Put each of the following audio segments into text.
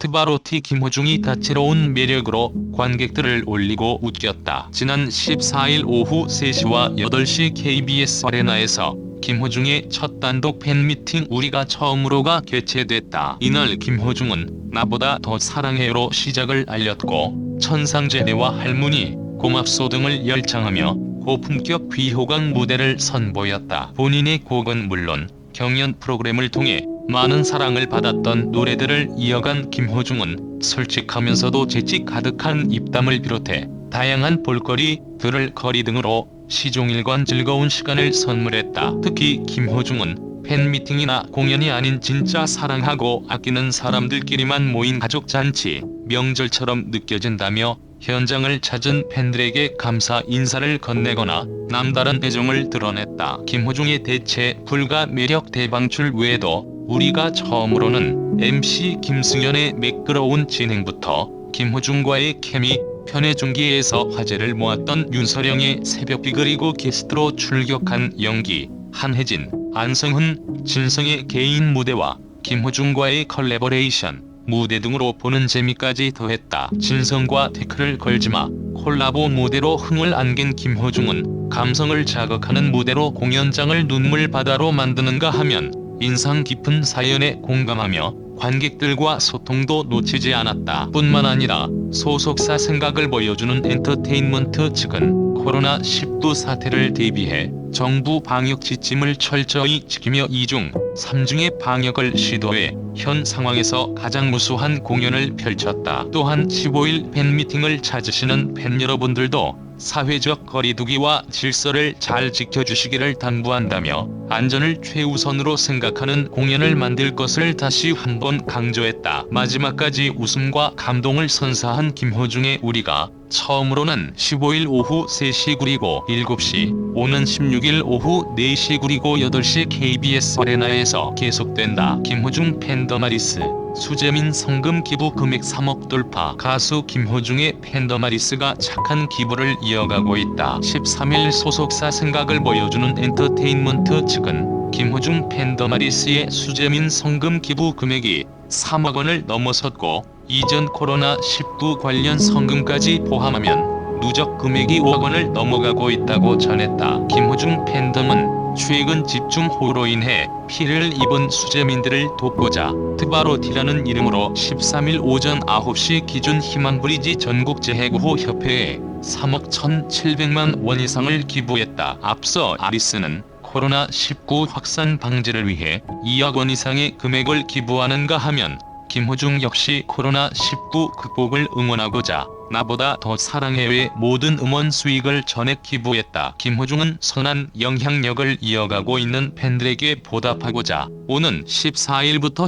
트바로티 김호중이 다채로운 매력으로 관객들을 올리고 웃겼다. 지난 14일 오후 3시와 8시 KBS 아레나에서 김호중의 첫 단독 팬미팅 우리가 처음으로가 개최됐다. 이날 김호중은 나보다 더 사랑해요로 시작을 알렸고 천상재대와 할머니, 고맙소 등을 열창하며 고품격 귀호강 무대를 선보였다. 본인의 곡은 물론 경연 프로그램을 통해 많은 사랑을 받았던 노래들을 이어간 김호중은 솔직하면서도 재치 가득한 입담을 비롯해 다양한 볼거리, 들을 거리 등으로 시종일관 즐거운 시간을 선물했다. 특히 김호중은 팬미팅이나 공연이 아닌 진짜 사랑하고 아끼는 사람들끼리만 모인 가족잔치, 명절처럼 느껴진다며 현장을 찾은 팬들에게 감사 인사를 건네거나 남다른 애정을 드러냈다. 김호중의 대체 불가 매력 대방출 외에도 우리가 처음으로는 MC 김승연의 매끄러운 진행부터 김호중과의 케미, 편의중계에서 화제를 모았던 윤서령의 새벽비 그리고 게스트로 출격한 연기, 한혜진, 안성훈, 진성의 개인 무대와 김호중과의 컬래버레이션, 무대 등으로 보는 재미까지 더했다. 진성과 태클을 걸지마 콜라보 무대로 흥을 안긴 김호중은 감성을 자극하는 무대로 공연장을 눈물바다로 만드는가 하면 인상 깊은 사연에 공감하며 관객들과 소통도 놓치지 않았다. 뿐만 아니라 소속사 생각을 보여주는 엔터테인먼트 측은 코로나19 사태를 대비해 정부 방역 지침을 철저히 지키며 2중, 3중의 방역을 시도해 현 상황에서 가장 무수한 공연을 펼쳤다. 또한 15일 팬미팅을 찾으시는 팬 여러분들도 사회적 거리두기와 질서를 잘 지켜주시기를 당부한다며 안전을 최우선으로 생각하는 공연을 만들 것을 다시 한번 강조했다. 마지막까지 웃음과 감동을 선사한 김호중의 우리가 처음으로는 15일 오후 3시 그리고 7시, 오는 16일 오후 4시 그리고 8시 KBS 아레나에서 계속된다. 김호중 팬더마리스 수재민 성금 기부 금액 3억 돌파. 가수 김호중의 팬더마리스가 착한 기부를 이어가고 있다. 13일 소속사 생각을 보여주는 엔터테인먼트 측은 김호중 팬더마리스의 수재민 성금 기부 금액이 3억 원을 넘어섰고 이전 코로나19 관련 성금까지 포함하면 누적 금액이 5억 원을 넘어가고 있다고 전했다. 김호중 팬덤은 최근 집중호우로 인해 피해를 입은 수재민들을 돕고자 트바로티라는 이름으로 13일 오전 9시 기준 희망브리지 전국재해구호 협회에 3억 1,700만 원 이상을 기부했다. 앞서 아리스는 코로나19 확산 방지를 위해 2억 원 이상의 금액을 기부하는가 하면 김호중 역시 코로나19 극복을 응원하고자 나보다 더 사랑해요의 모든 음원 수익을 전액 기부했다. 김호중은 선한 영향력을 이어가고 있는 팬들에게 보답하고자 오는 14일부터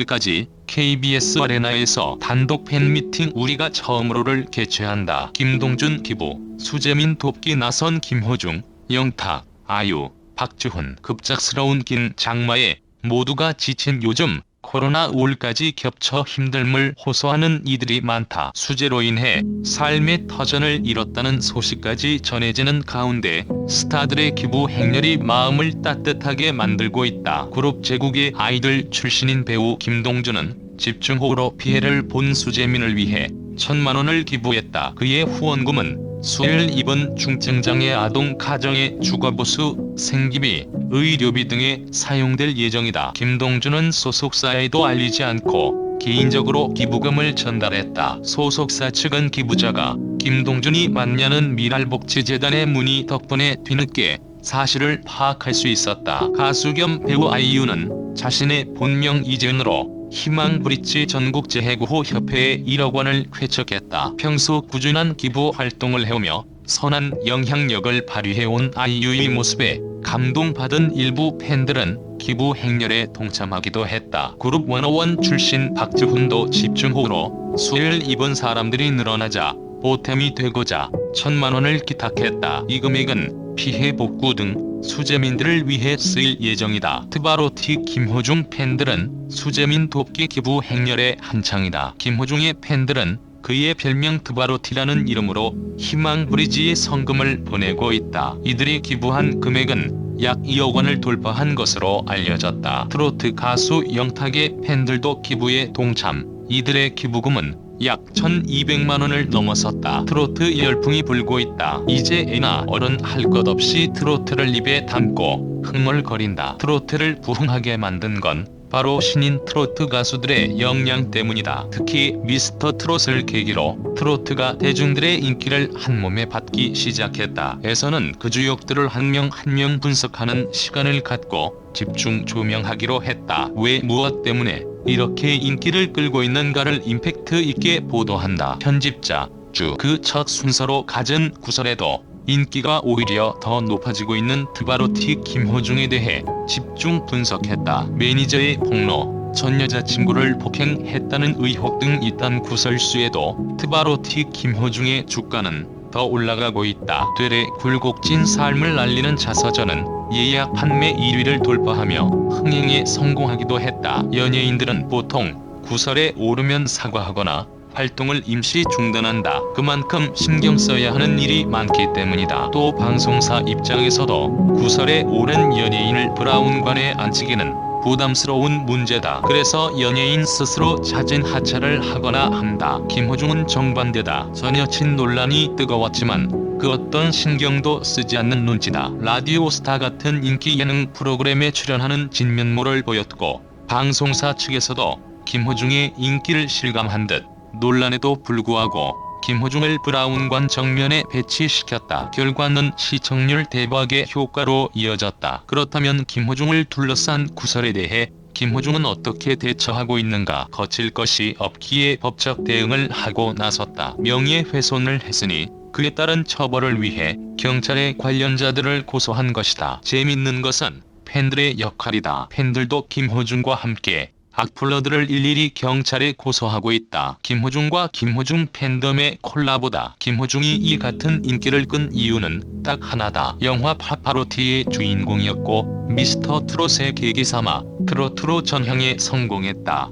16일까지 KBS 아레나에서 단독 팬미팅 우리가 처음으로를 개최한다. 김동준 기부, 수재민 돕기 나선 김호중, 영탁, 아유, 박주훈 급작스러운 긴 장마에 모두가 지친 요즘 코로나 우울까지 겹쳐 힘듦을 호소하는 이들이 많다. 수재로 인해 삶의 터전을 잃었다는 소식까지 전해지는 가운데 스타들의 기부 행렬이 마음을 따뜻하게 만들고 있다. 그룹 제국의 아이들 출신인 배우 김동준은 집중호우로 피해를 본 수재민을 위해 1,000만 원을 기부했다. 그의 후원금은 수해를 입은 중증장애 아동 가정의 주거보수, 생기비, 의료비 등에 사용될 예정이다. 김동준은 소속사에도 알리지 않고 개인적으로 기부금을 전달했다. 소속사 측은 기부자가 김동준이 맞냐는 미랄복지재단의 문의 덕분에 뒤늦게 사실을 파악할 수 있었다. 가수 겸 배우 아이유는 자신의 본명 이재은으로 희망브릿지 전국재해구호 협회에 1억 원을 쾌척했다. 평소 꾸준한 기부 활동을 해오며 선한 영향력을 발휘해온 아이유의 모습에 감동받은 일부 팬들은 기부 행렬에 동참하기도 했다. 그룹 101 출신 박주훈도 집중호우로 수해를 입은 사람들이 늘어나자 보탬이 되고자 1,000만 원을 기탁했다. 이 금액은 피해 복구 등 수재민들을 위해 쓰일 예정이다. 트바로티 김호중 팬들은 수재민 돕기 기부 행렬에 한창이다. 김호중의 팬들은 그의 별명 트바로티라는 이름으로 희망브리지에 성금을 보내고 있다. 이들이 기부한 금액은 약 2억 원을 돌파한 것으로 알려졌다. 트로트 가수 영탁의 팬들도 기부에 동참. 이들의 기부금은 약 1200만 원을 넘어섰다. 트로트 열풍이 불고 있다. 이제 애나 어른 할 것 없이 트로트를 입에 담고 흥얼거린다. 트로트를 부흥하게 만든 건 바로 신인 트로트 가수들의 역량 때문이다. 특히 미스터 트롯을 계기로 트로트가 대중들의 인기를 한몸에 받기 시작했다. 에서는 그 주역들을 한 명 한 명 분석하는 시간을 갖고 집중 조명하기로 했다. 왜 무엇 때문에 이렇게 인기를 끌고 있는가를 임팩트 있게 보도한다. 편집자 주 그 첫 순서로 가진 구설에도 인기가 오히려 더 높아지고 있는 트바로티 김호중에 대해 집중 분석했다. 매니저의 폭로, 전 여자친구를 폭행했다는 의혹 등 이딴 구설수에도 트바로티 김호중의 주가는 더 올라가고 있다. 되레 굴곡진 삶을 알리는 자서전은 예약 판매 1위를 돌파하며 흥행에 성공하기도 했다. 연예인들은 보통 구설에 오르면 사과하거나 활동을 임시 중단한다. 그만큼 신경 써야 하는 일이 많기 때문이다. 또 방송사 입장에서도 구설에 오른 연예인을 브라운관에 앉히기는 부담스러운 문제다. 그래서 연예인 스스로 자진 하차를 하거나 한다. 김호중은 정반대다. 전 여친 논란이 뜨거웠지만 그 어떤 신경도 쓰지 않는 눈치다. 라디오 스타 같은 인기 예능 프로그램에 출연하는 진면모를 보였고 방송사 측에서도 김호중의 인기를 실감한 듯 논란에도 불구하고 김호중을 브라운관 정면에 배치시켰다. 결과는 시청률 대박의 효과로 이어졌다. 그렇다면 김호중을 둘러싼 구설에 대해 김호중은 어떻게 대처하고 있는가? 거칠 것이 없기에 법적 대응을 하고 나섰다. 명예훼손을 했으니 그에 따른 처벌을 위해 경찰에 관련자들을 고소한 것이다. 재밌는 것은 팬들의 역할이다. 팬들도 김호중과 함께 악플러들을 일일이 경찰에 고소하고 있다. 김호중과 김호중 팬덤의 콜라보다. 김호중이 이 같은 인기를 끈 이유는 딱 하나다. 영화 파파로티의 주인공이었고 미스터 트롯의 계기 삼아 트로트로 전향에 성공했다.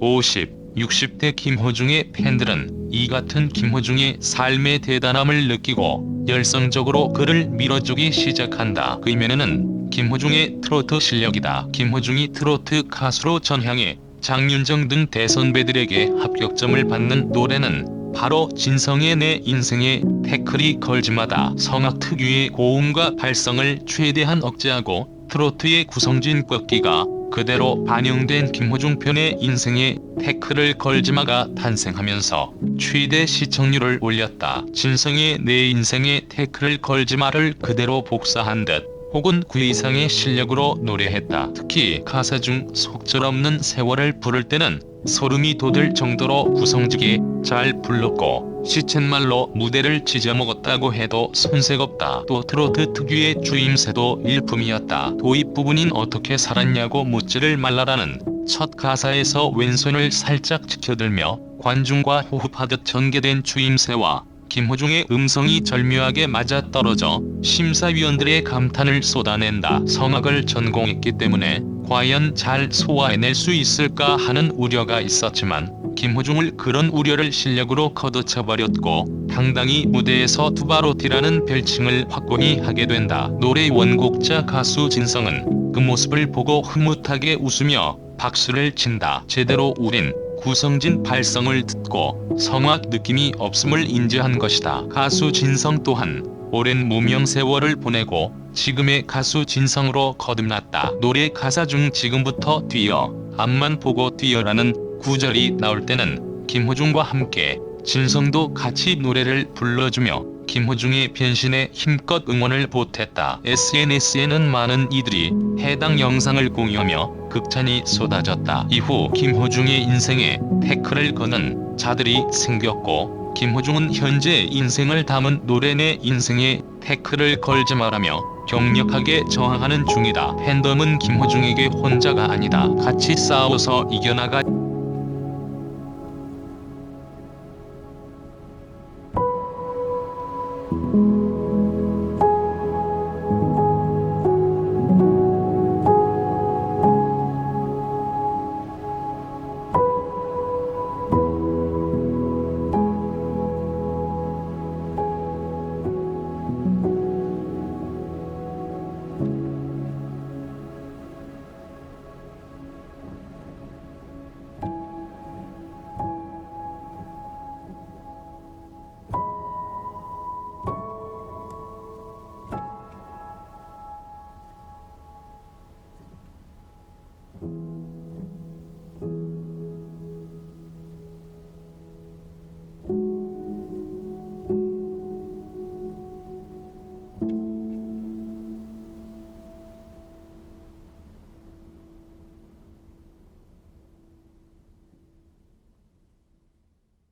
50, 60대 김호중의 팬들은 이 같은 김호중의 삶의 대단함을 느끼고 열성적으로 그를 밀어주기 시작한다. 그 이면에는 김호중의 트로트 실력이다. 김호중이 트로트 가수로 전향해 장윤정 등 대선배들에게 합격점을 받는 노래는 바로 진성의 내 인생에 태클이 걸즈마다. 성악 특유의 고음과 발성을 최대한 억제하고 트로트의 구성진 꺾기가 그대로 반영된 김호중 편의 인생에 태클을 걸즈마가 탄생하면서 최대 시청률을 올렸다. 진성의 내 인생에 태클을 걸즈마를 그대로 복사한 듯 혹은 그 이상의 실력으로 노래했다. 특히 가사 중 속절없는 세월을 부를 때는 소름이 돋을 정도로 구성지게 잘 불렀고 시쳇말로 무대를 찢어먹었다고 해도 손색없다. 또 트로트 특유의 주임새도 일품이었다. 도입 부분인 어떻게 살았냐고 묻지를 말라라는 첫 가사에서 왼손을 살짝 지켜들며 관중과 호흡하듯 전개된 주임새와 김호중의 음성이 절묘하게 맞아떨어져 심사위원들의 감탄을 쏟아낸다. 성악을 전공했기 때문에 과연 잘 소화해낼 수 있을까 하는 우려가 있었지만 김호중을 그런 우려를 실력으로 걷어차버렸고 당당히 무대에서 투바로티라는 별칭을 확고히 하게 된다. 노래 원곡자 가수 진성은 그 모습을 보고 흐뭇하게 웃으며 박수를 친다. 제대로 우린 구성진 발성을 듣고 성악 느낌이 없음을 인지한 것이다. 가수 진성 또한 오랜 무명 세월을 보내고 지금의 가수 진성으로 거듭났다. 노래 가사 중 지금부터 뛰어 앞만 보고 뛰어라는 구절이 나올 때는 김호중과 함께 진성도 같이 노래를 불러주며 김호중의 변신에 힘껏 응원을 보탰다. SNS에는 많은 이들이 해당 영상을 공유하며 극찬이 쏟아졌다. 이후 김호중의 인생에 태클을 거는 자들이 생겼고 김호중은 현재 인생을 담은 노래 내 인생에 태클을 걸지 말라며 격력하게 저항하는 중이다. 팬덤은 김호중에게 혼자가 아니다. 같이 싸워서 이겨나가